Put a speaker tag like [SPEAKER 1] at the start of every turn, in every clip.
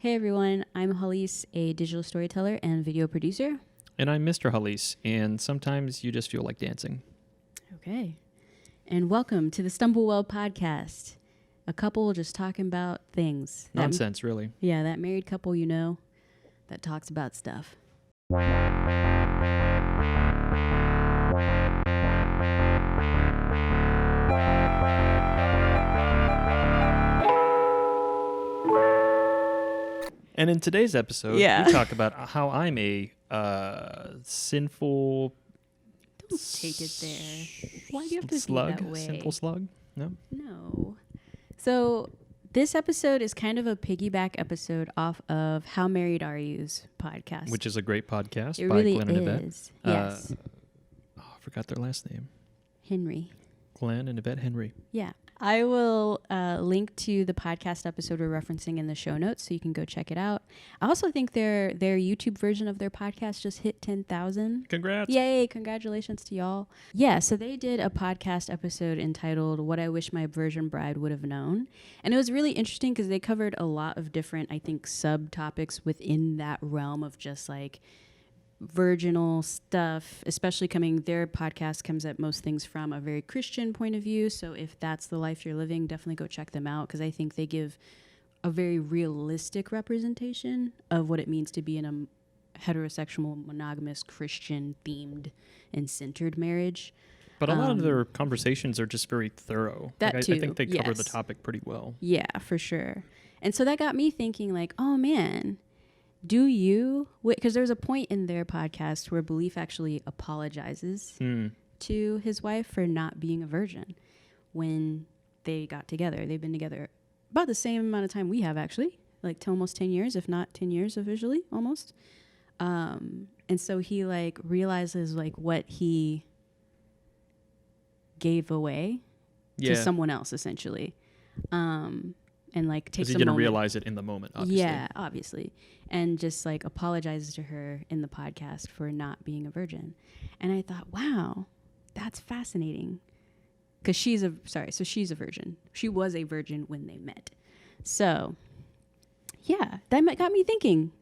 [SPEAKER 1] Hey everyone, I'm Hallease, a digital storyteller and video producer.
[SPEAKER 2] And I'm Mr. Hallease, and sometimes you just feel like dancing.
[SPEAKER 1] Okay. And welcome to the Stumblewell podcast. A couple just talking about things.
[SPEAKER 2] Nonsense, really.
[SPEAKER 1] Yeah, that married couple you know that talks about stuff.
[SPEAKER 2] And in today's episode, we talk about how I'm a sinful...
[SPEAKER 1] Don't take it there. Why do you have to
[SPEAKER 2] slug?
[SPEAKER 1] be that way?
[SPEAKER 2] Sinful slug? No?
[SPEAKER 1] No. So this episode is kind of a piggyback episode off of How Married Are You's podcast.
[SPEAKER 2] Which is a great podcast
[SPEAKER 1] it
[SPEAKER 2] by
[SPEAKER 1] really
[SPEAKER 2] Glenn and Yvette.
[SPEAKER 1] is. Yes.
[SPEAKER 2] I forgot their last name.
[SPEAKER 1] Henry.
[SPEAKER 2] Glenn and Yvette Henry.
[SPEAKER 1] Yeah. I will link to the podcast episode we're referencing in the show notes so you can go check it out. I also think their YouTube version of their podcast just hit 10,000.
[SPEAKER 2] Congrats.
[SPEAKER 1] Yay. Congratulations to y'all. Yeah. So they did a podcast episode entitled What I Wish My Virgin Bride Would Have Known. And it was really interesting because they covered a lot of different, I think, subtopics within that realm of just like virginal stuff, especially their podcast comes at most things from a very Christian point of view. So if that's the life you're living, definitely go check them out because I think they give a very realistic representation of what it means to be in a heterosexual, monogamous, Christian themed and centered marriage.
[SPEAKER 2] But a lot of their conversations are just very thorough.
[SPEAKER 1] That too.
[SPEAKER 2] I think they cover the topic pretty well.
[SPEAKER 1] Yeah, for sure. And so that got me thinking like, oh man, do you, because there's a point in their podcast where Belief actually apologizes to his wife for not being a virgin when they got together. They've been together about the same amount of time we have, actually, like to almost 10 years, if not 10 years officially, almost. And so he like realizes like what he gave away to someone else, essentially. And like takes a moment. Because
[SPEAKER 2] he didn't realize it in the moment, obviously.
[SPEAKER 1] Yeah, obviously. And just like apologizes to her in the podcast for not being a virgin. And I thought, wow, that's fascinating. Because she's a virgin. She was a virgin when they met. So, yeah, that got me thinking.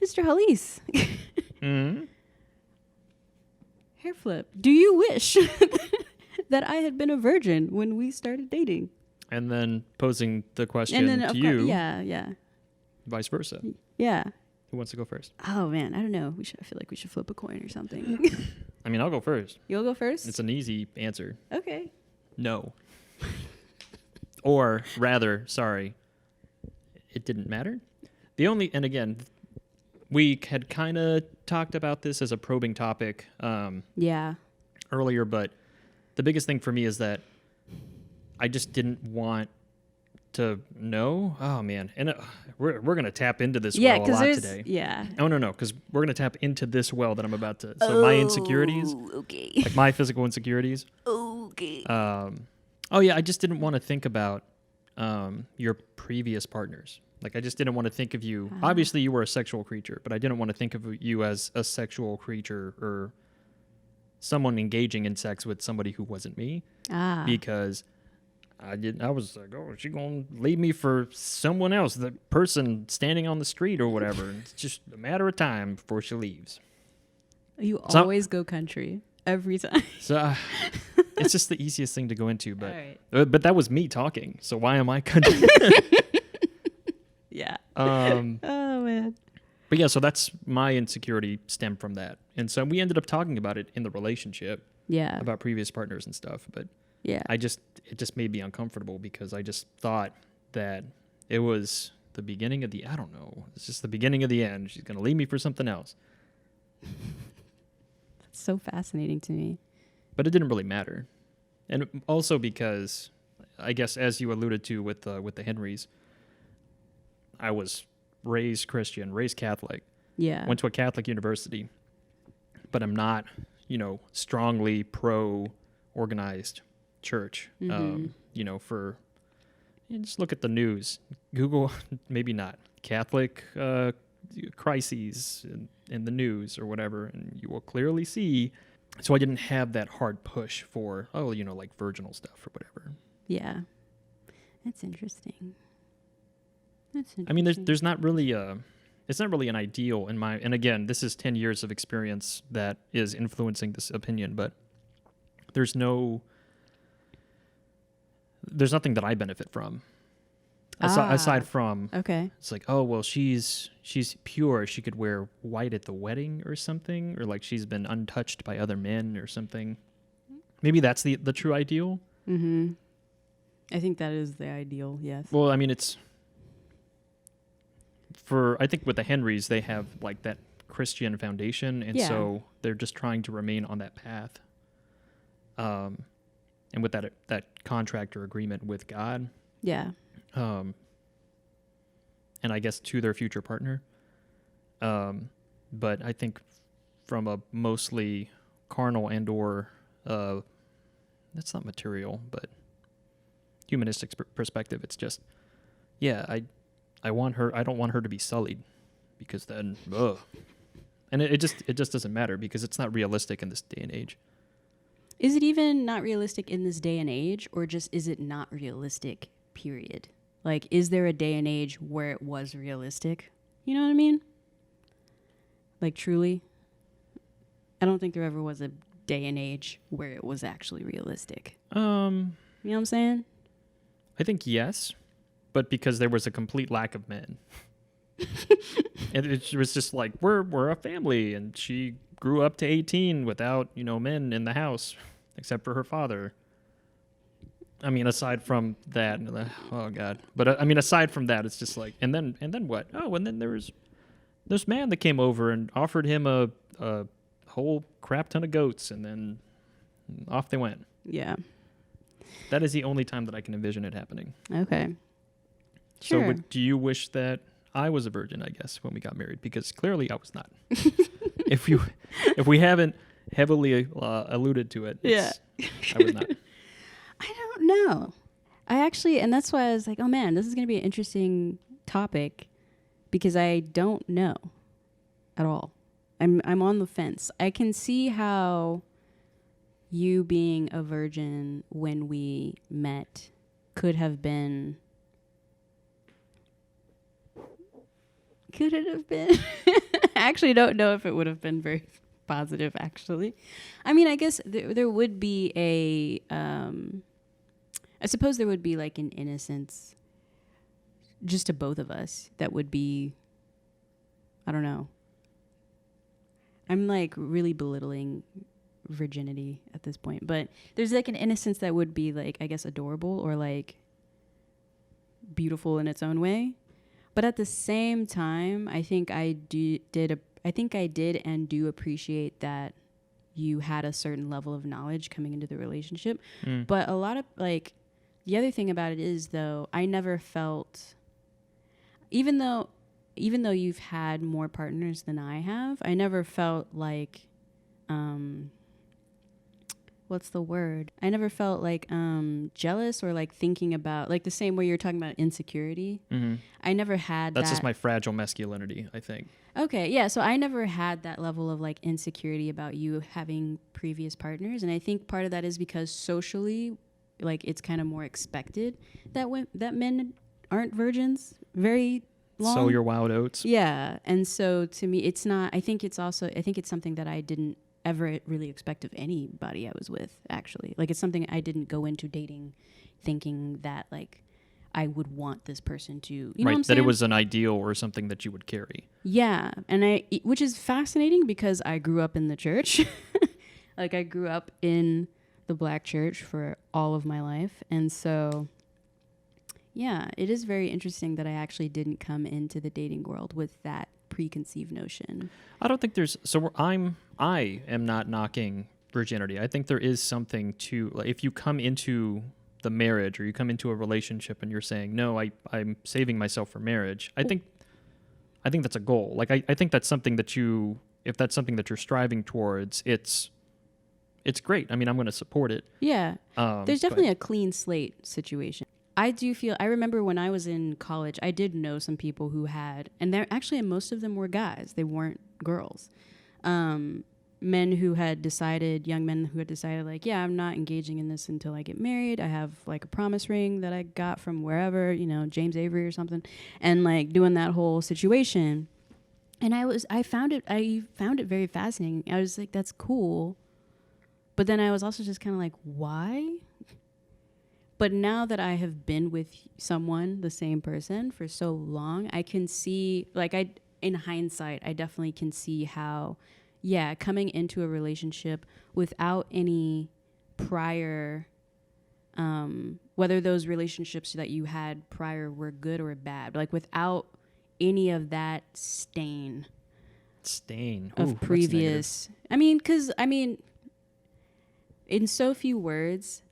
[SPEAKER 1] Mr. Hallease.
[SPEAKER 2] Mm-hmm.
[SPEAKER 1] Hair flip. Do you wish that I had been a virgin when we started dating?
[SPEAKER 2] And then posing the question to you.
[SPEAKER 1] Yeah.
[SPEAKER 2] Vice versa.
[SPEAKER 1] Yeah.
[SPEAKER 2] Who wants to go first?
[SPEAKER 1] Oh, man. I don't know. I feel like we should flip a coin or something.
[SPEAKER 2] I mean, I'll go first.
[SPEAKER 1] You'll go first?
[SPEAKER 2] It's an easy answer.
[SPEAKER 1] Okay.
[SPEAKER 2] No. Or rather, sorry, it didn't matter. And again, we had kind of talked about this as a probing topic earlier, but the biggest thing for me is that I just didn't want to know. Oh, man. And we're going to tap into this well a lot today.
[SPEAKER 1] Yeah.
[SPEAKER 2] Oh, no, because we're going to tap into this well that I'm about to. So my insecurities.
[SPEAKER 1] Okay.
[SPEAKER 2] Like my physical insecurities.
[SPEAKER 1] Okay.
[SPEAKER 2] I just didn't want to think about your previous partners. Like, I just didn't want to think of you. Obviously, you were a sexual creature, but I didn't want to think of you as a sexual creature or someone engaging in sex with somebody who wasn't me. Because I was like, oh, is she going to leave me for someone else, the person standing on the street or whatever? It's just a matter of time before she leaves.
[SPEAKER 1] You always go country every time.
[SPEAKER 2] So it's just the easiest thing to go into. But
[SPEAKER 1] right.
[SPEAKER 2] But that was me talking. So why am I country?
[SPEAKER 1] Yeah.
[SPEAKER 2] Oh,
[SPEAKER 1] man.
[SPEAKER 2] But yeah, so that's my insecurity stemmed from that. And so we ended up talking about it in the relationship.
[SPEAKER 1] Yeah.
[SPEAKER 2] About previous partners and stuff. But
[SPEAKER 1] yeah,
[SPEAKER 2] it just made me uncomfortable because I just thought that it was the beginning of I don't know. It's just the beginning of the end. She's going to leave me for something else.
[SPEAKER 1] That's so fascinating to me.
[SPEAKER 2] But it didn't really matter. And also because I guess as you alluded to with the Henrys, I was raised Christian, raised Catholic.
[SPEAKER 1] Yeah.
[SPEAKER 2] Went to a Catholic university. But I'm not, strongly pro-organized church. Just look at the news. Google, maybe not, Catholic crises in the news or whatever, and you will clearly see. So I didn't have that hard push for, like virginal stuff or whatever.
[SPEAKER 1] Yeah. That's interesting. That's
[SPEAKER 2] I mean,
[SPEAKER 1] interesting.
[SPEAKER 2] there's not really it's not really an ideal in my, and again, this is 10 years of experience that is influencing this opinion, but there's nothing that I benefit from. Aside from,
[SPEAKER 1] okay.
[SPEAKER 2] it's like, oh, well, she's pure. She could wear white at the wedding or something, or like she's been untouched by other men or something. Maybe that's the true ideal.
[SPEAKER 1] Mm-hmm. I think that is the ideal, yes.
[SPEAKER 2] Well, I mean, it's I think with the Henrys, they have like that Christian foundation, and so they're just trying to remain on that path. And with that contract or agreement with God.
[SPEAKER 1] Yeah.
[SPEAKER 2] And I guess to their future partner. But I think from a mostly carnal and or that's not material, but humanistic perspective, it's just, I want her. I don't want her to be sullied, because then, and it just doesn't matter because it's not realistic in this day and age.
[SPEAKER 1] Is it even not realistic in this day and age, or just is it not realistic, period? Like, is there a day and age where it was realistic? You know what I mean? Like, truly? I don't think there ever was a day and age where it was actually realistic. You know what I'm saying?
[SPEAKER 2] I think yes, but because there was a complete lack of men. And it was just like, we're a family, and she grew up to 18 without, men in the house, except for her father. I mean, aside from that, oh God. But I mean, aside from that, it's just like, and then what? Oh, and then there was this man that came over and offered him a whole crap ton of goats, and then off they went.
[SPEAKER 1] Yeah.
[SPEAKER 2] That is the only time that I can envision it happening.
[SPEAKER 1] Okay. Sure.
[SPEAKER 2] So do you wish that I was a virgin, I guess, when we got married? Because clearly I was not. If we haven't heavily alluded to it, I was not.
[SPEAKER 1] I don't know. I actually, and that's why I was like, oh man, this is going to be an interesting topic, because I don't know at all. I'm on the fence. I can see how you being a virgin when we met could have been. Could it have been? I actually don't know if it would have been very positive, actually. I mean, I guess there would be I suppose there would be like an innocence just to both of us that would be, I don't know. I'm like really belittling virginity at this point, but there's like an innocence that would be like, I guess, adorable or like beautiful in its own way. But at the same time, I think I did and do appreciate that you had a certain level of knowledge coming into the relationship. But a lot of like, the other thing about it is, though, I never felt, even though you've had more partners than I have, I never felt like, what's the word? I never felt like jealous or like thinking about, like the same way you're talking about insecurity. Mm-hmm. I never had
[SPEAKER 2] That's just my fragile masculinity, I think.
[SPEAKER 1] Okay, yeah, so I never had that level of like insecurity about you having previous partners, and I think part of that is because socially, like it's kind of more expected that men aren't virgins very long.
[SPEAKER 2] So you're wild oats.
[SPEAKER 1] Yeah, and so to me, it's not. I think it's something that I didn't ever really expect of anybody I was with. Actually, like it's something I didn't go into dating thinking that like I would want this person to, you know what I'm saying?
[SPEAKER 2] That it was an ideal or something that you would carry.
[SPEAKER 1] Yeah, and which is fascinating because I grew up in the church. Like I grew up in the black church for all of my life, and so yeah, it is very interesting that I actually didn't come into the dating world with that preconceived notion.
[SPEAKER 2] I don't think there's, I am not knocking virginity. I think there is something to, like, if you come into the marriage or you come into a relationship and you're saying, no, I'm saving myself for marriage. I think that's a goal. Like, I think that's something that if that's something that you're striving towards, it's great. I mean, I'm going to support it.
[SPEAKER 1] Yeah. There's definitely a clean slate situation. I remember when I was in college, I did know some people who had, and most of them were guys. They weren't girls. young men who had decided like, yeah, I'm not engaging in this until I get married. I have like a promise ring that I got from wherever, James Avery or something, and like doing that whole situation. And I found it very fascinating. I was like, that's cool. But then I was also just kind of like, why? But now that I have been with someone, the same person, for so long, I can see, like, in hindsight, I definitely can see how, yeah, coming into a relationship without any prior, whether those relationships that you had prior were good or bad, like without any of that stain of previous. In so few words,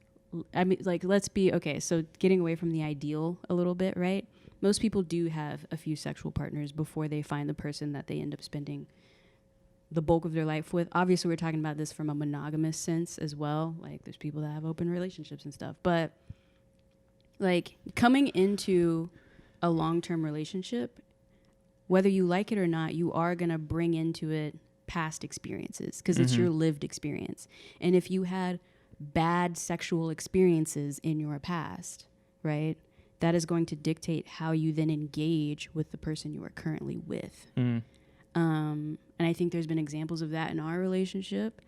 [SPEAKER 1] let's be okay. So getting away from the ideal a little bit, right? Most people do have a few sexual partners before they find the person that they end up spending the bulk of their life with. Obviously, we're talking about this from a monogamous sense as well. Like, there's people that have open relationships and stuff. But, like, coming into a long-term relationship, whether you like it or not, you are going to bring into it past experiences because it's your lived experience. And if you had bad sexual experiences in your past, right, that is going to dictate how you then engage with the person you are currently with. And I think there's been examples of that in our relationship,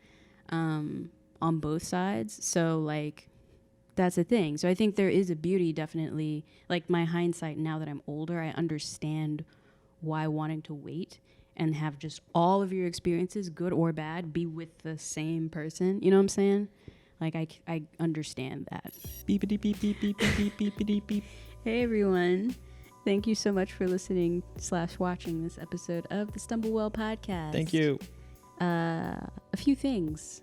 [SPEAKER 1] on both sides. So, like, that's the thing. So I think there is a beauty, definitely. Like, my hindsight now that I'm older, I understand why wanting to wait and have just all of your experiences, good or bad, be with the same person. You know what I'm saying? Like, I understand that.
[SPEAKER 2] Beepity beep beep beep beep beep beepity beep.
[SPEAKER 1] Hey, everyone. Thank you so much for listening / watching this episode of the Stumblewell Podcast.
[SPEAKER 2] Thank you.
[SPEAKER 1] A few things.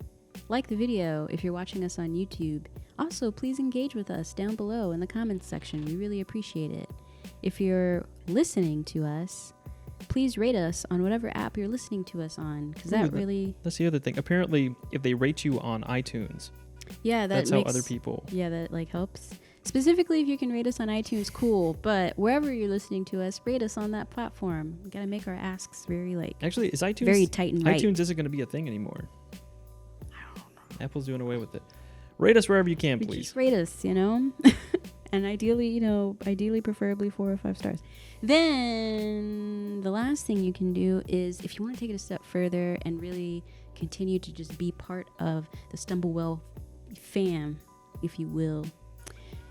[SPEAKER 1] Like the video if you're watching us on YouTube. Also, please engage with us down below in the comments section. We really appreciate it. If you're listening to us, please rate us on whatever app you're listening to us on, because that's
[SPEAKER 2] the other thing. Apparently, if they rate you on iTunes, that's how other people.
[SPEAKER 1] Yeah, that like helps. Specifically, if you can rate us on iTunes, cool. But wherever you're listening to us, rate us on that platform. We gotta make our asks very
[SPEAKER 2] Actually, is iTunes
[SPEAKER 1] very tight and right.
[SPEAKER 2] iTunes isn't going to be a thing anymore. I don't know. Apple's doing away with it. Rate us wherever you can, please.
[SPEAKER 1] Just rate us, and ideally, preferably 4 or 5 stars. Then the last thing you can do is, if you want to take it a step further and really continue to just be part of the Stumblewell fam, if you will,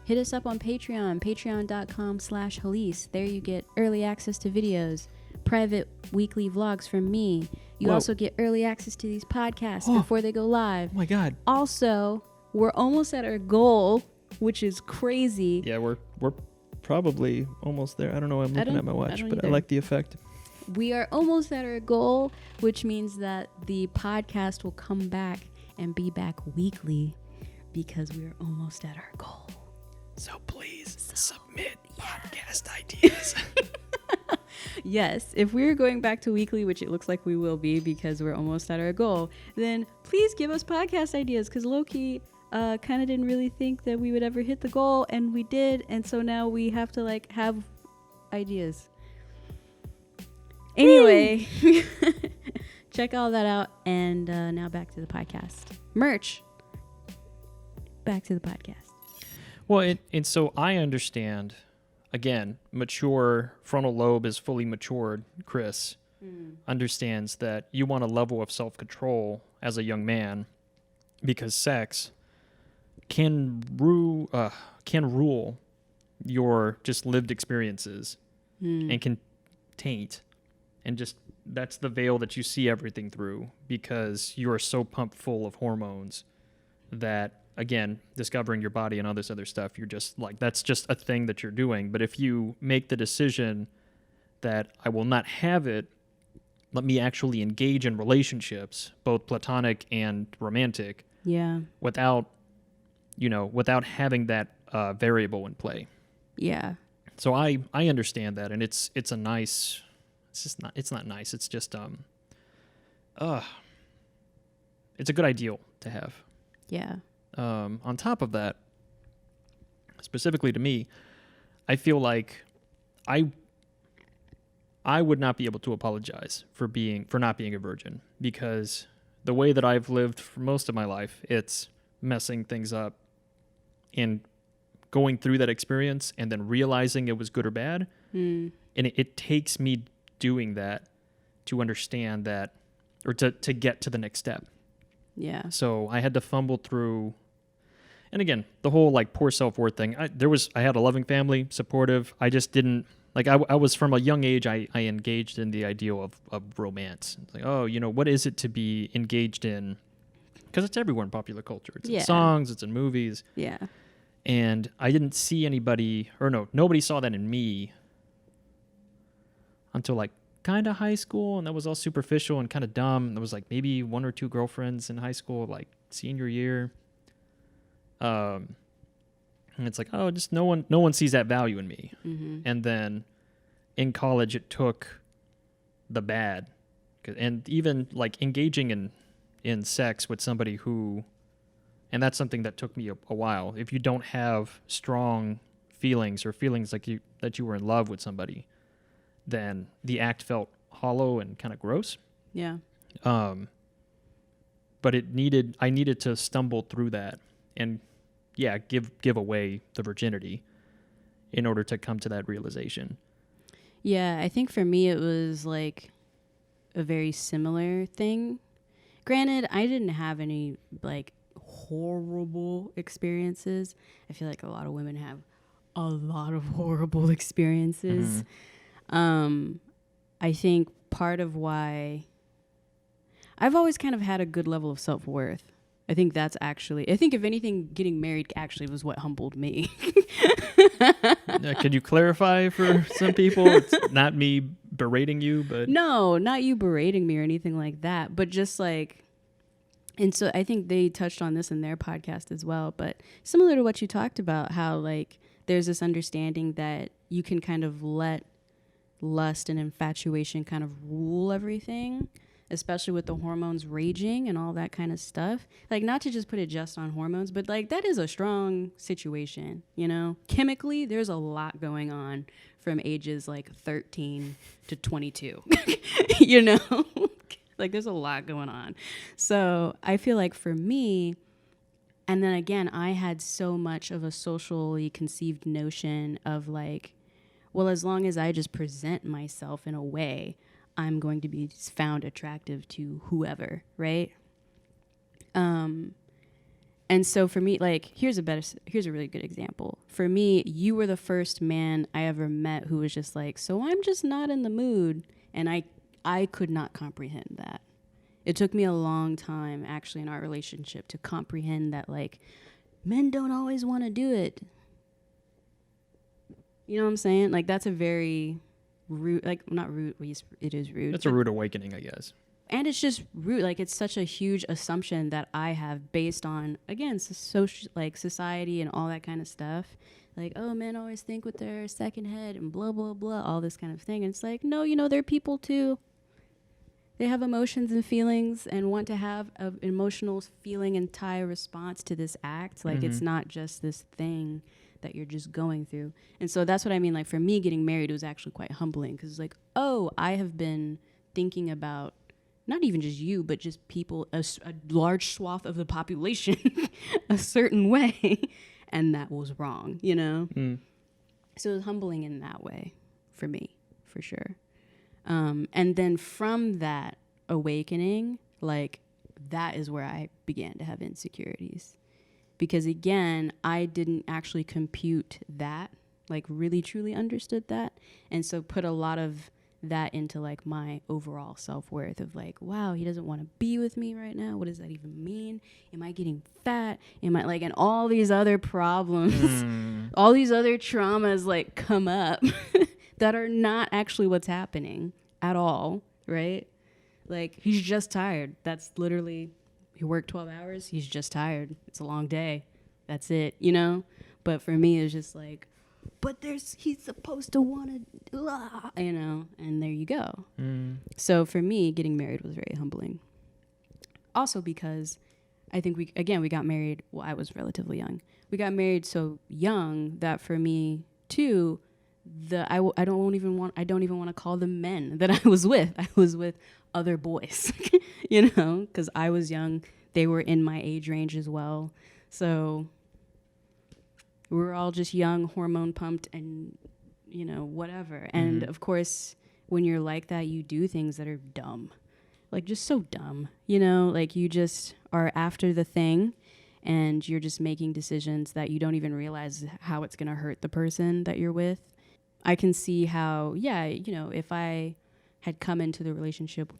[SPEAKER 1] hit us up on Patreon, patreon.com/Hallease. There you get early access to videos, private weekly vlogs from me. You also get early access to these podcasts before they go live.
[SPEAKER 2] Oh my God.
[SPEAKER 1] Also, we're almost at our goal, which is crazy.
[SPEAKER 2] Yeah, we're probably almost there. I don't know. I'm looking at my watch, but
[SPEAKER 1] either.
[SPEAKER 2] I like the effect.
[SPEAKER 1] We are almost at our goal, which means that the podcast will come back and be back weekly because we are almost at our goal.
[SPEAKER 2] So please submit podcast ideas.
[SPEAKER 1] Yes, if we're going back to weekly, which it looks like we will be because we're almost at our goal, then please give us podcast ideas, because low-key kind of didn't really think that we would ever hit the goal, and we did, and so now we have to have ideas. Anyway, check all that out, and now back to the podcast. Merch. Back to the podcast.
[SPEAKER 2] Well, and so I understand, again, mature frontal lobe is fully matured. Chris understands that you want a level of self-control as a young man, because sex can rule your just lived experiences and can taint, and just that's the veil that you see everything through, because you are so pumped full of hormones that, again, discovering your body and all this other stuff, you're just like, that's just a thing that you're doing. But if you make the decision that I will not have it, let me actually engage in relationships, both platonic and romantic, without having that variable in play.
[SPEAKER 1] Yeah.
[SPEAKER 2] So I understand that, and it's a nice, it's not nice. It's just it's a good ideal to have.
[SPEAKER 1] Yeah.
[SPEAKER 2] On top of that, specifically to me, I feel like I would not be able to apologize for not being a virgin, because the way that I've lived for most of my life, it's messing things up and going through that experience and then realizing it was good or bad. And it takes me doing that to understand that, or to get to the next step.
[SPEAKER 1] Yeah.
[SPEAKER 2] So I had to fumble through, and again, the whole like poor self-worth thing. I had a loving family, supportive. I just didn't, like I was from a young age, I engaged in the ideal of romance. It's like, oh, what is it to be engaged in? Because it's everywhere in popular culture. It's in songs, it's in movies.
[SPEAKER 1] Yeah.
[SPEAKER 2] And I didn't see anybody, or no, nobody saw that in me until like kind of high school, and that was all superficial and kind of dumb. There was like maybe 1 or 2 girlfriends in high school, like senior year. And it's like, oh, just no one sees that value in me. And then in college, it took the bad, and even like engaging in sex with somebody who, and that's something that took me a while. If you don't have strong feelings or feelings like that you were in love with somebody, then the act felt hollow and kind of gross.
[SPEAKER 1] Yeah.
[SPEAKER 2] But I needed to stumble through that and give away the virginity in order to come to that realization.
[SPEAKER 1] Yeah, I think for me it was like a very similar thing. Granted, I didn't have any like horrible experiences. I feel like a lot of women have a lot of horrible experiences. I think part of why I've always kind of had a good level of self-worth. I think if anything, getting married actually was what humbled me.
[SPEAKER 2] Could you clarify for some people? It's not me berating you, but...
[SPEAKER 1] No, not you berating me or anything like that, but just like... And so I think they touched on this in their podcast as well, but similar to what you talked about, how like there's this understanding that you can kind of let lust and infatuation kind of rule everything, especially with the hormones raging and all that kind of stuff. Like, not to just put it just on hormones, but like that is a strong situation, chemically there's a lot going on from ages like 13 to 22. Like there's a lot going on. So I feel like for me, and then again, I had so much of a socially conceived notion of like, well, as long as I just present myself in a way, I'm going to be found attractive to whoever, right? And so for me, like, here's a really good example. For me, you were the first man I ever met who was just like, so I'm just not in the mood. And I could not comprehend that. It took me a long time, actually, in our relationship to comprehend that, like, men don't always want to do it. You know what I'm saying? Like, that's a very rude, like, not rude, it is rude.
[SPEAKER 2] That's a rude awakening, I guess.
[SPEAKER 1] And it's just rude. Like, it's such a huge assumption that I have based on, again, society and all that kind of stuff. Like, oh, men always think with their second head and blah, blah, blah, all this kind of thing. And it's like, no, they're people too. They have emotions and feelings and want to have an emotional feeling and tie a response to this act. Like, it's not just this thing that you're just going through. And so that's what I mean. Like, for me, getting married was actually quite humbling because it's like, oh, I have been thinking about not even just you, but just people, a large swath of the population a certain way. And that was wrong, So it was humbling in that way for me, for sure. And then from that awakening, like, that is where I began to have insecurities. Because again, I didn't actually compute that, like really truly understood that. And so put a lot of that into like my overall self-worth of like, wow, he doesn't want to be with me right now. What does that even mean? Am I getting fat? Am I like, and all these other problems, all these other traumas like come up that are not actually what's happening at all, right? Like, he's just tired. That's literally, he worked 12 hours. He's just tired. It's a long day. That's it, But for me, it's just like, but he's supposed to want to, and there you go. So for me, getting married was very humbling. Also because I think we got married, well, I was relatively young. We got married so young that for me too, I don't even want to call them men that I was with. I was with other boys, because I was young. They were in my age range as well. So we were all just young, hormone pumped, and, whatever. And of course, when you're like that, you do things that are dumb, like just so dumb, like you just are after the thing and you're just making decisions that you don't even realize how it's going to hurt the person that you're with. I can see how, if I had come into the relationship,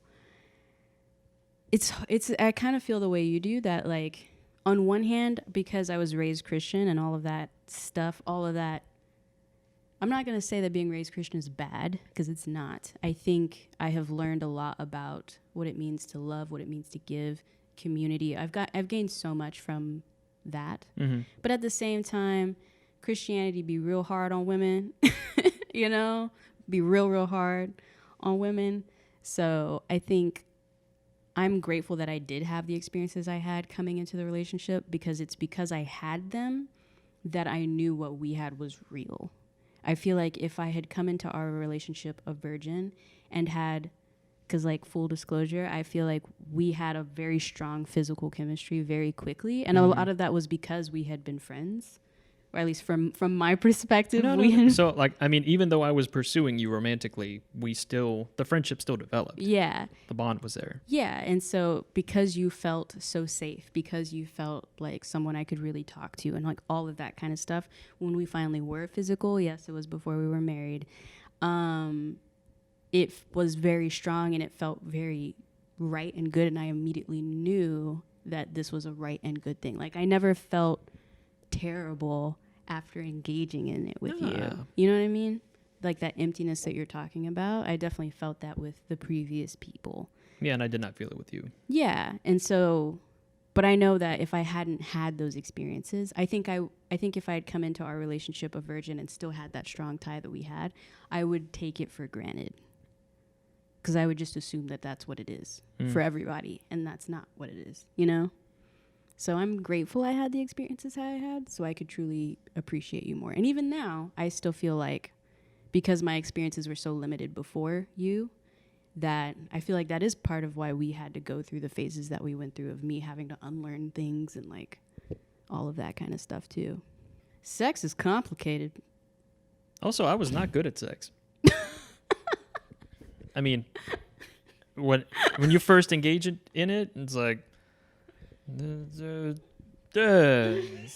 [SPEAKER 1] I kind of feel the way you do that, like, on one hand, because I was raised Christian and all of that stuff, I'm not going to say that being raised Christian is bad, because it's not. I think I have learned a lot about what it means to love, what it means to give, community. I've gained so much from that. Mm-hmm. But at the same time, Christianity be real hard on women, be real hard on women. So I think I'm grateful that I did have the experiences I had coming into the relationship, because it's because I had them that I knew what we had was real. I feel like if I had come into our relationship a virgin and had, because, like, full disclosure, I feel like we had a very strong physical chemistry very quickly. And a lot of that was because we had been friends, or at least from my perspective.
[SPEAKER 2] So, like, I mean, even though I was pursuing you romantically, the friendship still developed.
[SPEAKER 1] Yeah.
[SPEAKER 2] The bond was there.
[SPEAKER 1] Yeah. And so because you felt so safe, because you felt like someone I could really talk to, and like all of that kind of stuff, when we finally were physical, yes, it was before we were married, it was very strong and it felt very right and good. And I immediately knew that this was a right and good thing. Like, I never felt terrible after engaging in it with you. You know what I mean? Like that emptiness that you're talking about. I definitely felt that with the previous people.
[SPEAKER 2] Yeah, and I did not feel it with you.
[SPEAKER 1] Yeah. And so, but I know that if I hadn't had those experiences, I think if I had come into our relationship a virgin and still had that strong tie that we had, I would take it for granted. Because I would just assume that that's what it is for everybody. And that's not what it is, So I'm grateful I had the experiences I had, so I could truly appreciate you more. And even now, I still feel like, because my experiences were so limited before you, that I feel like that is part of why we had to go through the phases that we went through, of me having to unlearn things and like all of that kind of stuff too. Sex is complicated.
[SPEAKER 2] Also, I was not good at sex. I mean, when you first engage in it, it's like, it's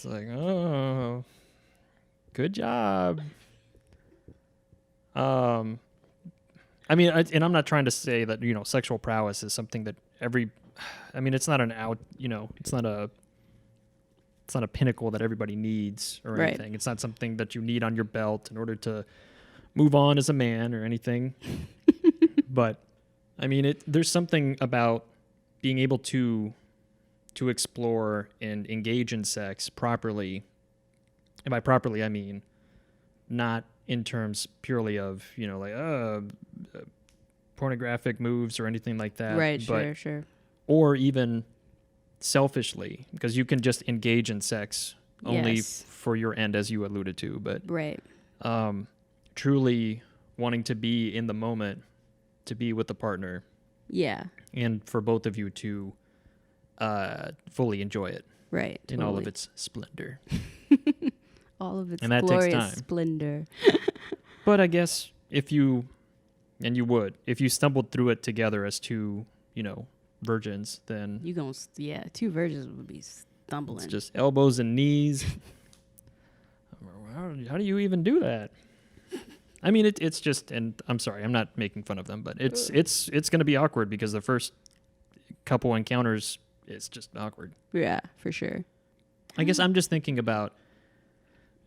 [SPEAKER 2] like, oh, good job. I mean, and I'm not trying to say that, sexual prowess is something that it's not it's not a pinnacle that everybody needs or anything. Right. It's not something that you need on your belt in order to move on as a man or anything. But I mean, there's something about being able to explore and engage in sex properly. And by properly, I mean not in terms purely of, pornographic moves or anything like that.
[SPEAKER 1] Right, sure.
[SPEAKER 2] Or even selfishly, because you can just engage in sex only for your end, as you alluded to. But
[SPEAKER 1] right.
[SPEAKER 2] Truly wanting to be in the moment, to be with the partner.
[SPEAKER 1] Yeah. And
[SPEAKER 2] for both of you to fully enjoy it.
[SPEAKER 1] Right.
[SPEAKER 2] In all of its splendor.
[SPEAKER 1] All of its glorious splendor.
[SPEAKER 2] But I guess if you stumbled through it together as two, virgins, then
[SPEAKER 1] two virgins would be stumbling.
[SPEAKER 2] It's just elbows and knees. How do you even do that? I mean, it's just, and I'm sorry, I'm not making fun of them, but it's going to be awkward, because the first couple encounters, it's just awkward.
[SPEAKER 1] Yeah, for sure.
[SPEAKER 2] I guess I'm just thinking about,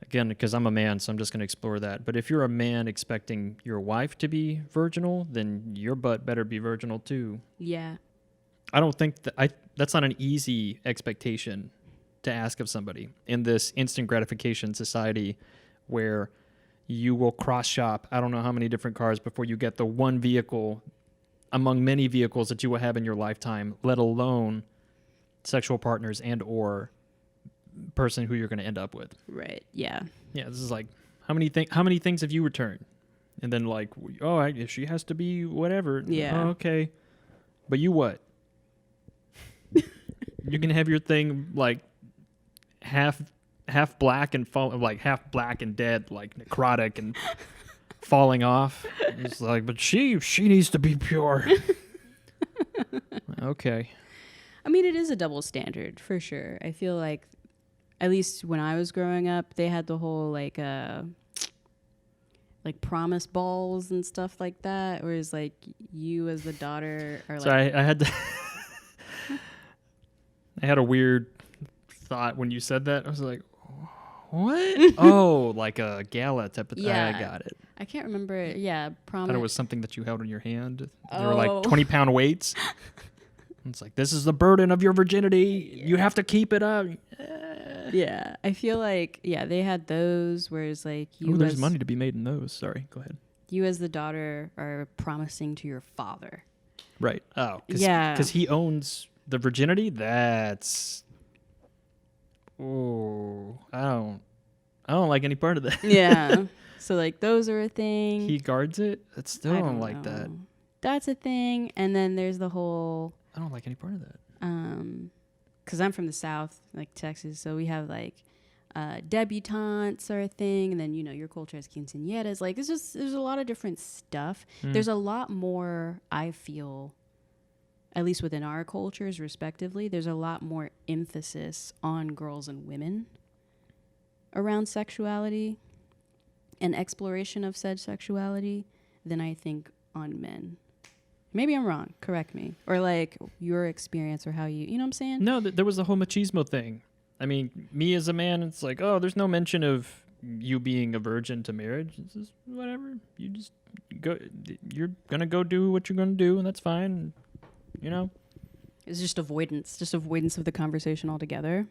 [SPEAKER 2] again, because I'm a man, so I'm just going to explore that. But if you're a man expecting your wife to be virginal, then your butt better be virginal too.
[SPEAKER 1] Yeah.
[SPEAKER 2] I don't think that's not an easy expectation to ask of somebody in this instant gratification society, where you will cross shop I don't know how many different cars before you get the one vehicle among many vehicles that you will have in your lifetime, let alone sexual partners and or person who you're going to end up with.
[SPEAKER 1] Right. Yeah.
[SPEAKER 2] Yeah. This is like, how many things have you returned? And then like, oh, she has to be whatever.
[SPEAKER 1] Yeah.
[SPEAKER 2] Oh, okay. But you what? You can have your thing like half black and half black and dead, like necrotic and falling off. It's like, but she needs to be pure. Okay.
[SPEAKER 1] I mean, it is a double standard for sure. I feel like, at least when I was growing up, they had the whole like promise balls and stuff like that, whereas like you as the daughter are like.
[SPEAKER 2] Sorry, I had to. I had a weird thought when you said that. I was like, what? Oh, like a gala type of thing.
[SPEAKER 1] Yeah.
[SPEAKER 2] I got it.
[SPEAKER 1] I can't remember. Yeah,
[SPEAKER 2] I
[SPEAKER 1] promise.
[SPEAKER 2] thought it was something that you held in your hand. They
[SPEAKER 1] Oh.
[SPEAKER 2] were like 20-pound weights. It's like, this is the burden of your virginity.
[SPEAKER 1] Yeah.
[SPEAKER 2] You have to keep it up.
[SPEAKER 1] Yeah, I feel like, they had those, whereas like you
[SPEAKER 2] There's
[SPEAKER 1] as,
[SPEAKER 2] money to be made in those. Sorry, go ahead.
[SPEAKER 1] you as the daughter are promising to your father.
[SPEAKER 2] Right. Oh,
[SPEAKER 1] Yeah.
[SPEAKER 2] Because he owns the virginity. That's. Oh, I don't like any part of that.
[SPEAKER 1] Yeah. So like those are a thing.
[SPEAKER 2] He guards it. I still don't like that.
[SPEAKER 1] That's a thing. And then there's the whole
[SPEAKER 2] I don't like any part of that.
[SPEAKER 1] because I'm from the South, like Texas, so we have like debutantes are a thing, and then your culture has quinceañeras. Like there's a lot of different stuff. There's a lot more, I feel, at least within our cultures respectively, there's a lot more emphasis on girls and women around sexuality and exploration of said sexuality than I think on men. Maybe I'm wrong. Correct me. Or like your experience or how you know what I'm saying?
[SPEAKER 2] No, there was the whole machismo thing. I mean, me as a man, it's like, oh, there's no mention of you being a virgin to marriage. It's just whatever. You just go. You're gonna go do what you're gonna do, and that's fine.
[SPEAKER 1] It's just avoidance of the conversation altogether.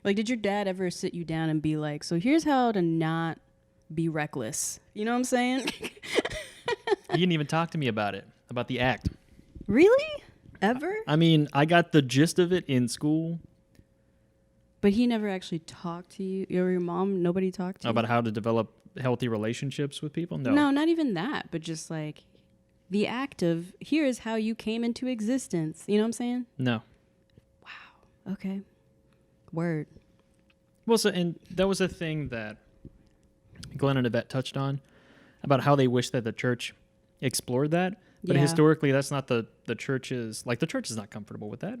[SPEAKER 1] Like, did your dad ever sit you down and be like, so here's how to not be reckless? You know what I'm saying?
[SPEAKER 2] He didn't even talk to me about it, about the act.
[SPEAKER 1] Really? Ever?
[SPEAKER 2] I mean, I got the gist of it in school.
[SPEAKER 1] But he never actually talked to you? Or your mom, nobody talked to you?
[SPEAKER 2] About how to develop healthy relationships with people?
[SPEAKER 1] No, not even that. But just like the act of, here is how you came into existence. You know what I'm saying?
[SPEAKER 2] No.
[SPEAKER 1] Wow. Okay. Word.
[SPEAKER 2] Well, and that was a thing that Glenn and Yvette touched on, about how they wish that the church explored that. But historically, that's not the church's, like the church is not comfortable with that.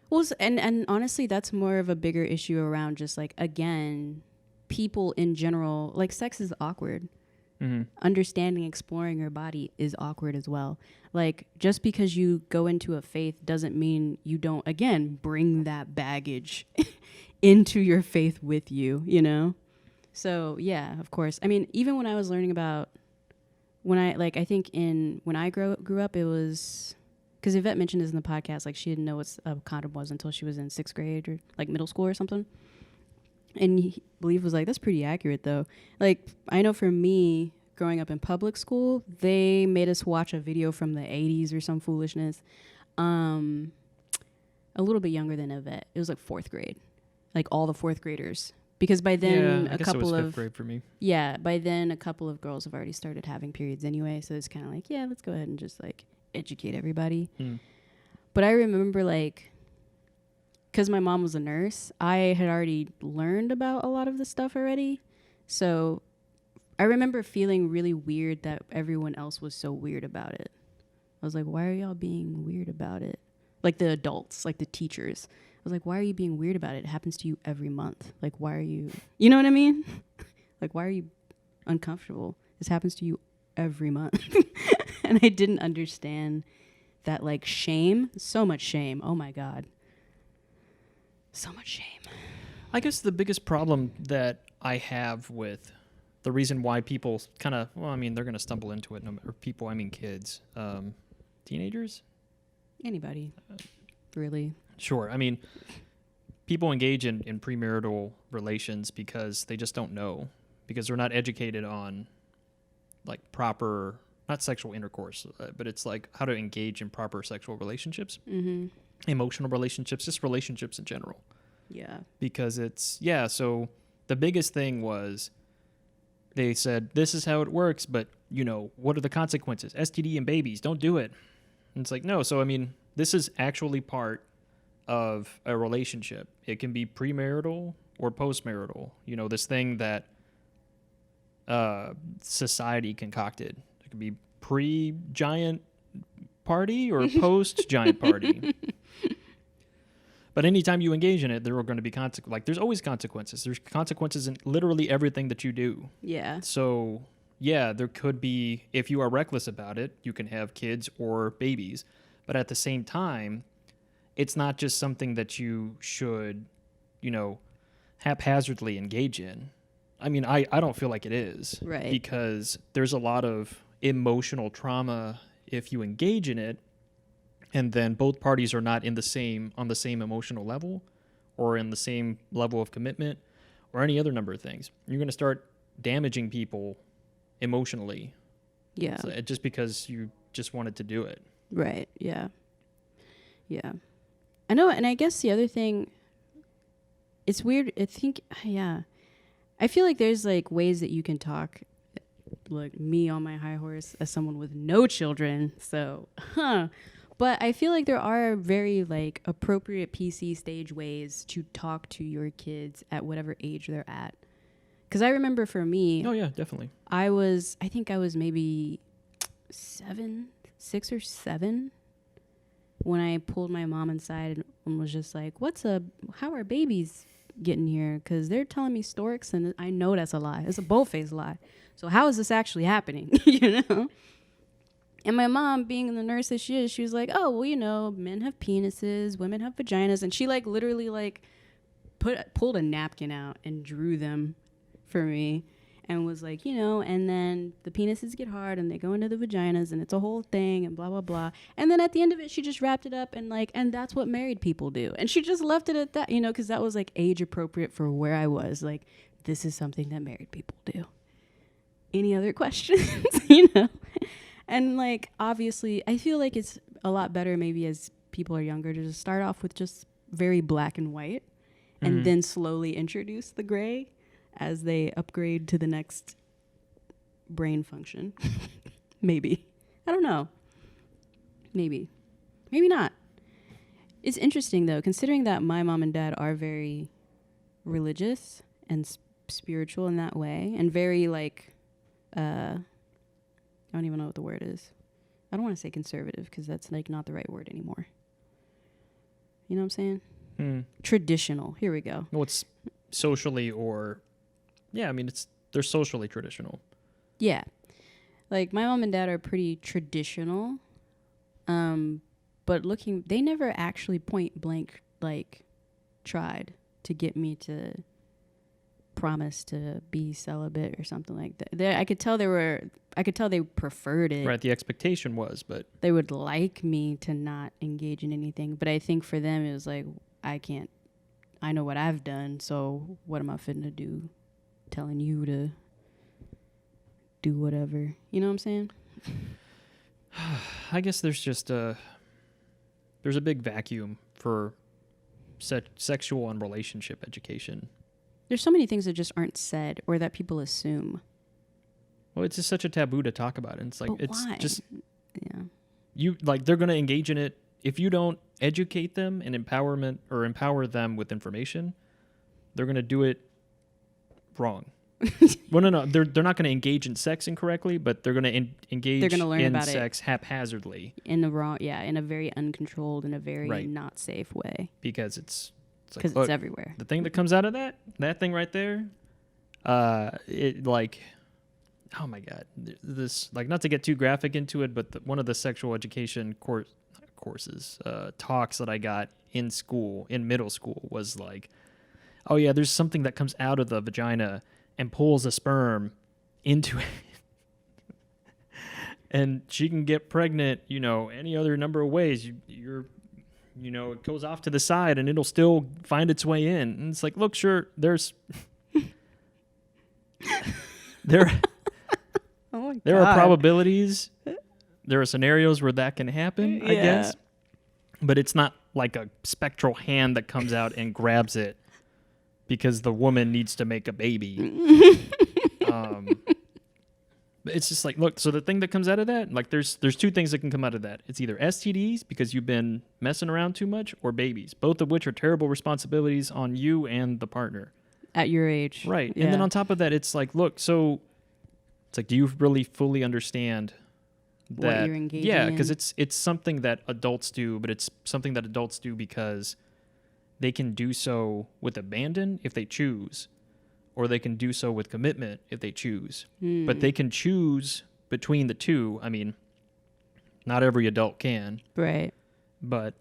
[SPEAKER 1] Well, and honestly, that's more of a bigger issue around just like, again, people in general, like sex is awkward.
[SPEAKER 2] Mm-hmm.
[SPEAKER 1] Understanding, exploring your body is awkward as well. Like, just because you go into a faith doesn't mean you don't, again, bring that baggage into your faith with you, So, yeah, of course. I mean, even when I was learning about, when I grew up, it was, because Yvette mentioned this in the podcast, like she didn't know what a condom was until she was in 6th grade or like middle school or something. And Believe was like, that's pretty accurate though. Like, I know for me, growing up in public school, they made us watch a video from the 80s or some foolishness. A little bit younger than Yvette. It was like 4th grade. Like all the 4th graders. Because by then
[SPEAKER 2] I guess it was 5th grade for me.
[SPEAKER 1] Yeah, by then a couple of girls have already started having periods anyway, so it's kind of like, yeah, let's go ahead and just like educate everybody. But I remember like, because my mom was a nurse, I had already learned about a lot of the stuff already. So I remember feeling really weird that everyone else was so weird about it. I was like, why are y'all being weird about it? Like the adults, like the teachers. I was like, why are you being weird about it? It happens to you every month. Like, why are you, you know what I mean? Like, why are you uncomfortable? This happens to you every month. And I didn't understand that, like, shame, so much shame. Oh my God. So much shame.
[SPEAKER 2] I guess the biggest problem that I have with the reason why people kind of, well, I mean, they're going to stumble into it. Or people, I mean kids, teenagers?
[SPEAKER 1] Anybody, really.
[SPEAKER 2] Sure. I mean, people engage in premarital relations because they just don't know, because they're not educated on like proper, not sexual intercourse, but it's like how to engage in proper sexual relationships, emotional relationships, just relationships in general.
[SPEAKER 1] Yeah.
[SPEAKER 2] Because it's, so the biggest thing was they said, this is how it works, but, what are the consequences? STD and babies, don't do it. And it's like, no. So, I mean, this is actually part of a relationship. It can be premarital or postmarital. This thing that society concocted. It could be pre-giant party or post-giant party. But anytime you engage in it, there are going to be consequences. Like, there's always consequences. There's consequences in literally everything that you do.
[SPEAKER 1] Yeah.
[SPEAKER 2] So, yeah, there could be, if you are reckless about it, you can have kids or babies. But at the same time, it's not just something that you should, haphazardly engage in. I mean, I don't feel like it is.
[SPEAKER 1] Right.
[SPEAKER 2] Because there's a lot of emotional trauma if you engage in it, and then both parties are not on the same emotional level or in the same level of commitment or any other number of things. You're going to start damaging people emotionally.
[SPEAKER 1] Yeah.
[SPEAKER 2] Just because you just wanted to do it.
[SPEAKER 1] Right. Yeah. Yeah. I know. And I guess the other thing, it's weird. I feel like there's like ways that you can talk, like me on my high horse as someone with no children. So, but I feel like there are very like appropriate PC stage ways to talk to your kids at whatever age they're at. Because I remember for me,
[SPEAKER 2] oh yeah, definitely.
[SPEAKER 1] I think I was maybe 6 or 7 when I pulled my mom inside and was just like, how are babies getting here? Because they're telling me storks and I know that's a lie. It's a bold-faced lie. So how is this actually happening? And my mom, being the nurse that she is, she was like, oh, well, men have penises, women have vaginas. And she like literally like pulled a napkin out and drew them for me and was like, and then the penises get hard and they go into the vaginas and it's a whole thing and blah, blah, blah. And then at the end of it, she just wrapped it up and and that's what married people do. And she just left it at that, because that was like age appropriate for where I was. Like, this is something that married people do. Any other questions? And like, obviously, I feel like it's a lot better maybe as people are younger to just start off with just very black and white and then slowly introduce the gray as they upgrade to the next brain function. Maybe. I don't know. Maybe not. It's interesting, though, considering that my mom and dad are very religious and spiritual in that way and very like, I don't even know what the word is. I don't want to say conservative because that's like not the right word anymore. You know what I'm saying? Traditional. Here we go.
[SPEAKER 2] Well, it's socially they're socially traditional.
[SPEAKER 1] Yeah. Like my mom and dad are pretty traditional. But they never actually point blank like tried to get me to promise to be celibate or something like that. I could tell they preferred it.
[SPEAKER 2] Right, the expectation was, but
[SPEAKER 1] they would like me to not engage in anything. But I think for them it was like, I know what I've done, so what am I fitting to do? Telling you to do whatever. You know what I'm saying?
[SPEAKER 2] I guess there's just there's a big vacuum for sexual and relationship education.
[SPEAKER 1] There's so many things that just aren't said or that people assume.
[SPEAKER 2] Well, it's just such a taboo to talk about. And it's like,
[SPEAKER 1] but
[SPEAKER 2] it's
[SPEAKER 1] why?
[SPEAKER 2] just,
[SPEAKER 1] yeah.
[SPEAKER 2] They're going to engage in it. If you don't educate them and empower them with information, they're going to do it wrong. Well, no, they're not going to engage in sex incorrectly, but they're going to engage in sex haphazardly.
[SPEAKER 1] In a very uncontrolled, in a very not safe way.
[SPEAKER 2] Because it's
[SPEAKER 1] everywhere.
[SPEAKER 2] The thing that comes out of that thing right there, it like, oh my God, this, like, not to get too graphic into it, but one of the sexual education courses, talks that I got in middle school was like, oh yeah, there's something that comes out of the vagina and pulls a sperm into it. And she can get pregnant, any other number of ways. It goes off to the side and it'll still find its way in. And it's like, look, sure, there's there are probabilities. There are scenarios where that can happen, I guess. But it's not like a spectral hand that comes out and grabs it because the woman needs to make a baby. But it's just like, look, so the thing that comes out of that, like there's two things that can come out of that. It's either STDs because you've been messing around too much, or babies, both of which are terrible responsibilities on you and the partner.
[SPEAKER 1] At your age.
[SPEAKER 2] Right.
[SPEAKER 1] Yeah.
[SPEAKER 2] And then on top of that, it's like, look, so it's like, do you really fully understand that?
[SPEAKER 1] What you're engaging
[SPEAKER 2] Yeah,
[SPEAKER 1] in?
[SPEAKER 2] because it's something that adults do, but it's something that adults do because they can do so with abandon if they choose, or they can do so with commitment if they choose. But they can choose between the two. I mean, not every adult can.
[SPEAKER 1] Right.
[SPEAKER 2] But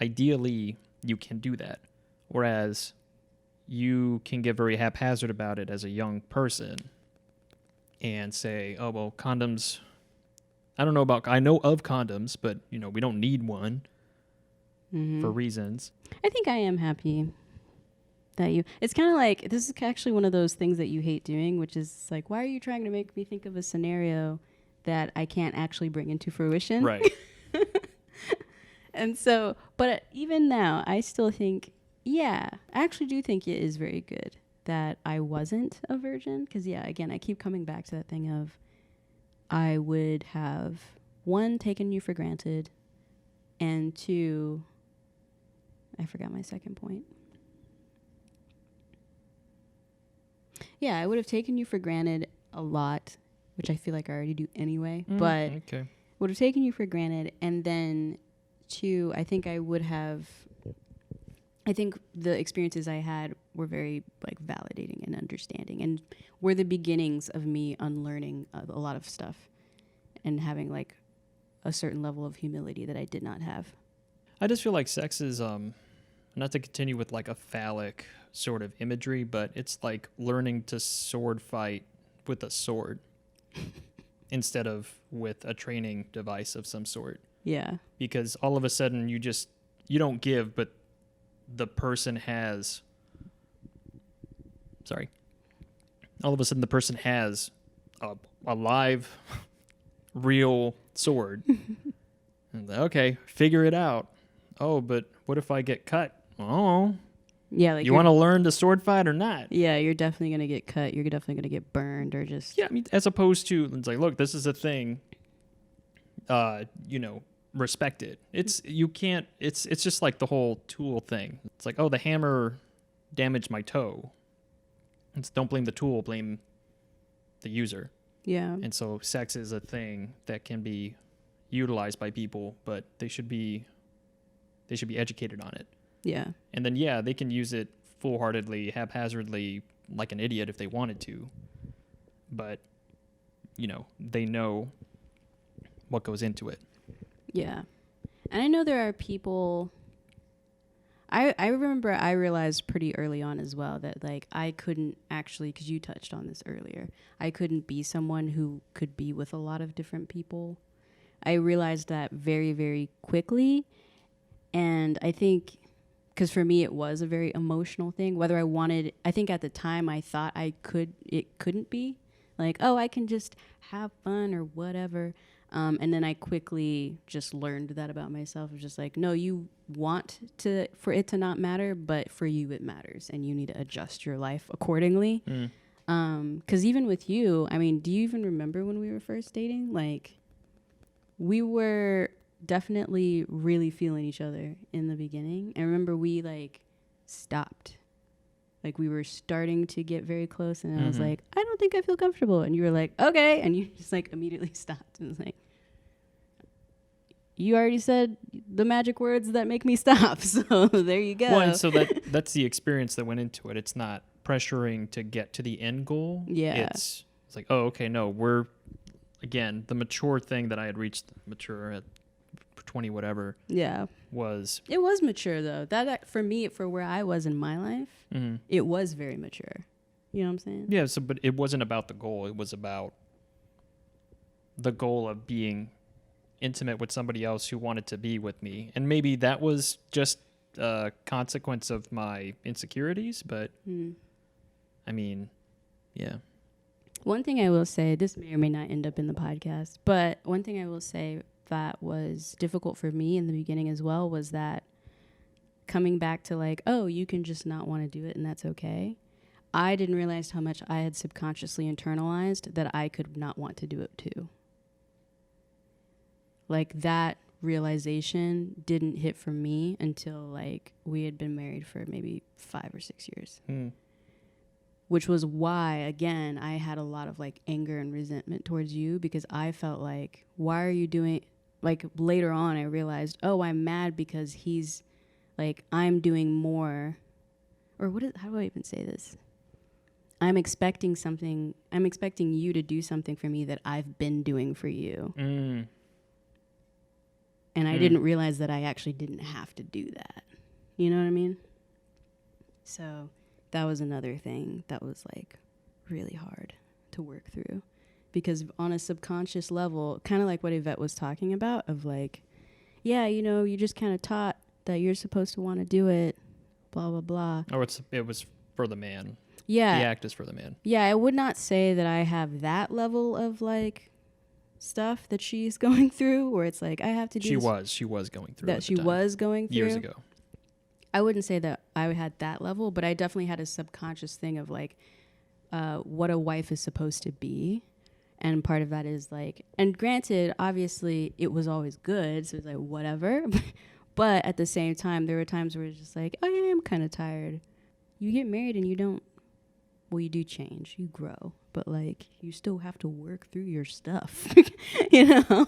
[SPEAKER 2] ideally, you can do that. Whereas you can get very haphazard about it as a young person and say, oh, well, condoms, I know of condoms, but, you know, we don't need one for reasons.
[SPEAKER 1] I think I am happy that it's kind of like, this is actually one of those things that you hate doing, which is like, why are you trying to make me think of a scenario that I can't actually bring into fruition?
[SPEAKER 2] Right.
[SPEAKER 1] And so, but even now, I still think, I actually do think it is very good that I wasn't a virgin. Because, again, I keep coming back to that thing of I would have, 1, taken you for granted, and 2, I forgot my second point. Yeah, I would have taken you for granted a lot, which I feel like I already do anyway. But
[SPEAKER 2] okay.
[SPEAKER 1] would have taken you for granted. And then 2, I think the experiences I had were very like validating and understanding, and were the beginnings of me unlearning a lot of stuff and having like a certain level of humility that I did not have.
[SPEAKER 2] I just feel like sex is, not to continue with like a phallic sort of imagery, but it's like learning to sword fight with a sword instead of with a training device of some sort.
[SPEAKER 1] Yeah.
[SPEAKER 2] Because all of a sudden you don't give, but the person has, all of a sudden the person has a live, real sword. And okay, figure it out. Oh, but what if I get cut? Oh,
[SPEAKER 1] yeah. Like
[SPEAKER 2] you want to learn to sword fight or not?
[SPEAKER 1] Yeah, you're definitely gonna get cut. You're definitely gonna get burned or just.
[SPEAKER 2] Yeah, I mean, as opposed to it's like, look, this is a thing. Respect it. It's just like the whole tool thing. It's like, oh, the hammer damaged my toe. It's don't blame the tool, blame the user.
[SPEAKER 1] Yeah.
[SPEAKER 2] And so sex is a thing that can be utilized by people, but they should be educated on it.
[SPEAKER 1] Yeah.
[SPEAKER 2] And then they can use it full-heartedly, haphazardly, like an idiot if they wanted to. But they know what goes into it.
[SPEAKER 1] Yeah. And I know there are people, I remember I realized pretty early on as well that like I couldn't actually, because you touched on this earlier, I couldn't be someone who could be with a lot of different people. I realized that very, very quickly. And I think, because for me it was a very emotional thing, whether I think at the time I thought it couldn't be. Like, oh, I can just have fun or whatever. And then I quickly just learned that about myself. It was just like, no, you want for it to not matter, but for you it matters, and you need to adjust your life accordingly. 'Cause even with you, I mean, do you even remember when we were first dating? Like, we were definitely really feeling each other in the beginning. I remember we like stopped. Like we were starting to get very close, and I was like, I don't think I feel comfortable. And you were like, okay. And you just like immediately stopped. And it was like, you already said the magic words that make me stop. So there you go.
[SPEAKER 2] Well, and so that's the experience that went into it. It's not pressuring to get to the end goal.
[SPEAKER 1] Yeah.
[SPEAKER 2] It's like, oh, okay, no, we're, again, the mature thing that I had reached, mature at 20 whatever.
[SPEAKER 1] Yeah.
[SPEAKER 2] It
[SPEAKER 1] was mature though. That for me, for where I was in my life, it was very mature. You know what I'm saying?
[SPEAKER 2] Yeah. So, but it wasn't about the goal. It was about the goal of being intimate with somebody else who wanted to be with me. And maybe that was just a consequence of my insecurities, but I mean, yeah.
[SPEAKER 1] One thing I will say, this may or may not end up in the podcast, but one thing I will say that was difficult for me in the beginning as well was that coming back to like, oh, you can just not want to do it and that's okay. I didn't realize how much I had subconsciously internalized that I could not want to do it too. Like that realization didn't hit for me until like we had been married for maybe 5 or 6 years. Which was why, again, I had a lot of like anger and resentment towards you, because I felt like, why are you doing, like later on I realized, oh, I'm mad because he's like, I'm doing more, or how do I even say this? I'm expecting you to do something for me that I've been doing for you. And I didn't realize that I actually didn't have to do that. You know what I mean? So that was another thing that was like really hard to work through, because on a subconscious level, kind of like what Yvette was talking about, of like, yeah, you know, you just kind of taught that you're supposed to want to do it, blah, blah, blah.
[SPEAKER 2] Or it was for the man.
[SPEAKER 1] Yeah.
[SPEAKER 2] The act is for the man.
[SPEAKER 1] Yeah, I would not say that I have that level of like stuff that she's going through, where it's like I have to do
[SPEAKER 2] She was going through
[SPEAKER 1] that. She was going through
[SPEAKER 2] years ago.
[SPEAKER 1] I wouldn't say that I had that level, but I definitely had a subconscious thing of like what a wife is supposed to be. And part of that is like, and granted, obviously it was always good, so it's like whatever. But at the same time, there were times where it's just like, oh yeah, I'm kind of tired. You get married and you don't, well, you do change, you grow, but like you still have to work through your stuff, you know?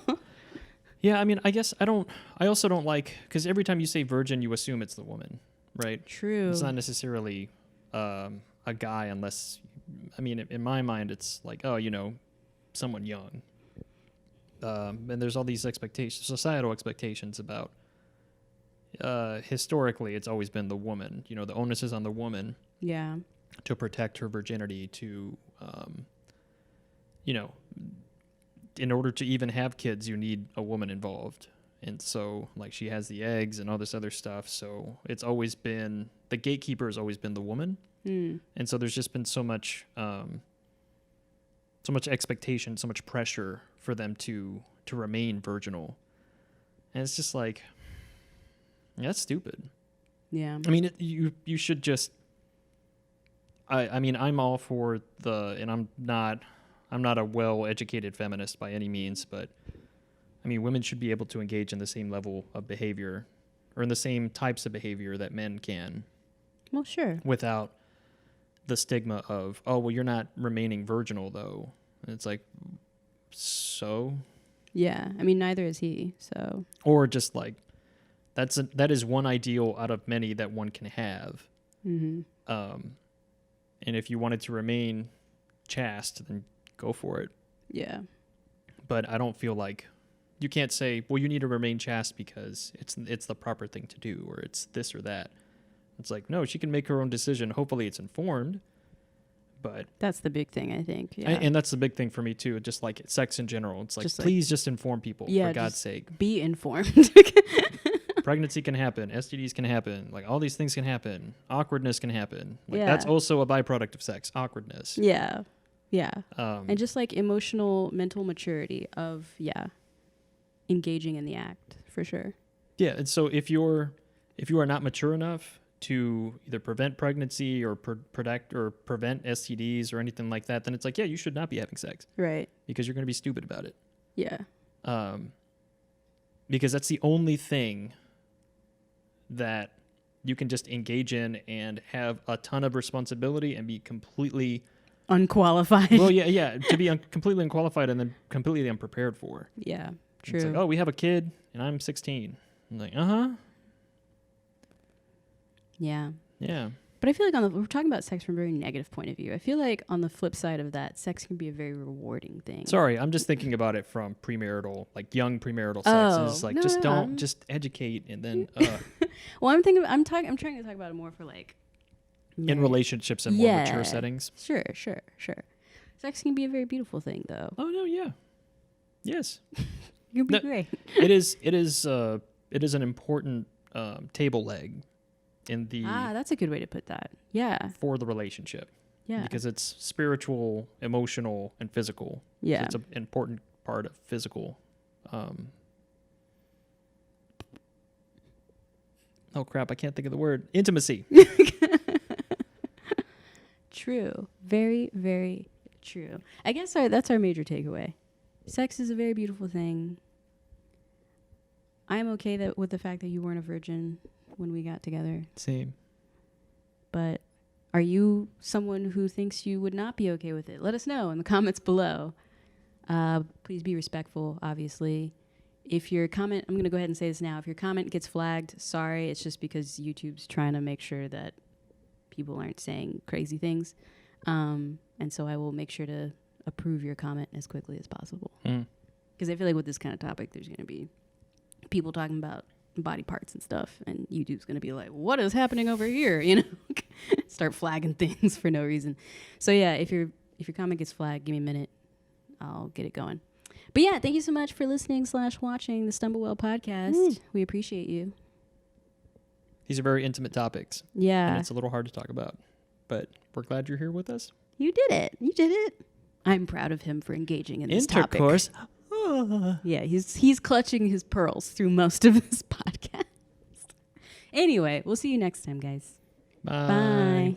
[SPEAKER 2] Yeah, I mean, I guess I also don't like, because every time you say virgin, you assume it's the woman, right?
[SPEAKER 1] True.
[SPEAKER 2] It's not necessarily a guy unless, I mean, in my mind, it's like, oh, you know, someone young. And there's all these expectations, societal expectations about, historically, it's always been the woman. You know, the onus is on the woman.
[SPEAKER 1] Yeah.
[SPEAKER 2] To protect her virginity, to, you know, in order to even have kids, you need a woman involved. And so, like, she has the eggs and all this other stuff. So it's always been, the gatekeeper has always been the woman. And so there's just been so much expectation, so much pressure for them to remain virginal. And it's just like, yeah, that's stupid.
[SPEAKER 1] Yeah.
[SPEAKER 2] I mean, you should just, I mean, I'm all for and I'm not a well-educated feminist by any means, but I mean, women should be able to engage in the same level of behavior, or in the same types of behavior that men can.
[SPEAKER 1] Well, sure.
[SPEAKER 2] Without the stigma of, oh, well, you're not remaining virginal though. And it's like, so?
[SPEAKER 1] Yeah. I mean, neither is he, so.
[SPEAKER 2] Or just like, that is one ideal out of many that one can have.
[SPEAKER 1] Mm-hmm.
[SPEAKER 2] And if you wanted to remain chaste, then go for it.
[SPEAKER 1] Yeah.
[SPEAKER 2] But I don't feel like you can't say, well, you need to remain chaste because it's the proper thing to do, or it's this or that. It's like, no, she can make her own decision. Hopefully it's informed. But
[SPEAKER 1] that's the big thing, I think. Yeah.
[SPEAKER 2] And that's the big thing for me too. Just like sex in general. It's like, please just inform people, for God's sake.
[SPEAKER 1] Be informed.
[SPEAKER 2] Pregnancy can happen. STDs can happen. Like, all these things can happen. Awkwardness can happen. Like, that's also a byproduct of sex. Awkwardness.
[SPEAKER 1] Yeah. Yeah. And just like emotional, mental maturity of, engaging in the act, for sure.
[SPEAKER 2] Yeah. And so if you are not mature enough to either prevent pregnancy or protect or prevent STDs or anything like that, then it's like, yeah, you should not be having sex.
[SPEAKER 1] Right.
[SPEAKER 2] Because you're going to be stupid about it.
[SPEAKER 1] Yeah.
[SPEAKER 2] Because that's the only thing that you can just engage in and have a ton of responsibility and be completely
[SPEAKER 1] unqualified.
[SPEAKER 2] Well, yeah, to be completely unqualified and then completely unprepared for.
[SPEAKER 1] Yeah, true.
[SPEAKER 2] It's like, oh, we have a kid and I'm 16. I'm like, uh-huh.
[SPEAKER 1] Yeah.
[SPEAKER 2] Yeah.
[SPEAKER 1] But I feel like we're talking about sex from a very negative point of view. I feel like on the flip side of that, sex can be a very rewarding thing.
[SPEAKER 2] Sorry, I'm just thinking about it from premarital, like young premarital sex. It's like, just educate and then.
[SPEAKER 1] Well, I'm trying to talk about it more for like.
[SPEAKER 2] In relationships and more mature settings.
[SPEAKER 1] Sure. Sex can be a very beautiful thing, though.
[SPEAKER 2] Oh no, yeah, yes.
[SPEAKER 1] You'll be great.
[SPEAKER 2] It is an important table leg.
[SPEAKER 1] That's a good way to put that. Yeah.
[SPEAKER 2] For the relationship.
[SPEAKER 1] Yeah.
[SPEAKER 2] Because it's spiritual, emotional, and physical.
[SPEAKER 1] Yeah.
[SPEAKER 2] So it's an important part of physical. Oh crap! I can't think of the word. Intimacy.
[SPEAKER 1] true. Very, very true. I guess that's our major takeaway. Sex is a very beautiful thing. I'm okay with the fact that you weren't a virgin when we got together.
[SPEAKER 2] Same.
[SPEAKER 1] But are you someone who thinks you would not be okay with it? Let us know in the comments below. Please be respectful, obviously. If your comment, I'm going to go ahead and say this now. If your comment gets flagged, sorry. It's just because YouTube's trying to make sure that people aren't saying crazy things. And so I will make sure to approve your comment as quickly as possible. Because I feel like with this kind of topic, there's going to be people talking about body parts and stuff, and YouTube's going to be like, what is happening over here? You know, start flagging things for no reason. So yeah, if your comment gets flagged, give me a minute. I'll get it going. But yeah, thank you so much for listening / watching the Stumblewell podcast. Woo. We appreciate you.
[SPEAKER 2] These are very intimate topics.
[SPEAKER 1] Yeah.
[SPEAKER 2] And it's a little hard to talk about, but we're glad you're here with us.
[SPEAKER 1] You did it. You did it. I'm proud of him for engaging in this
[SPEAKER 2] Intercourse.
[SPEAKER 1] topic. Yeah, he's clutching his pearls through most of this podcast. Anyway, we'll see you next time, guys.
[SPEAKER 2] Bye.
[SPEAKER 1] Bye.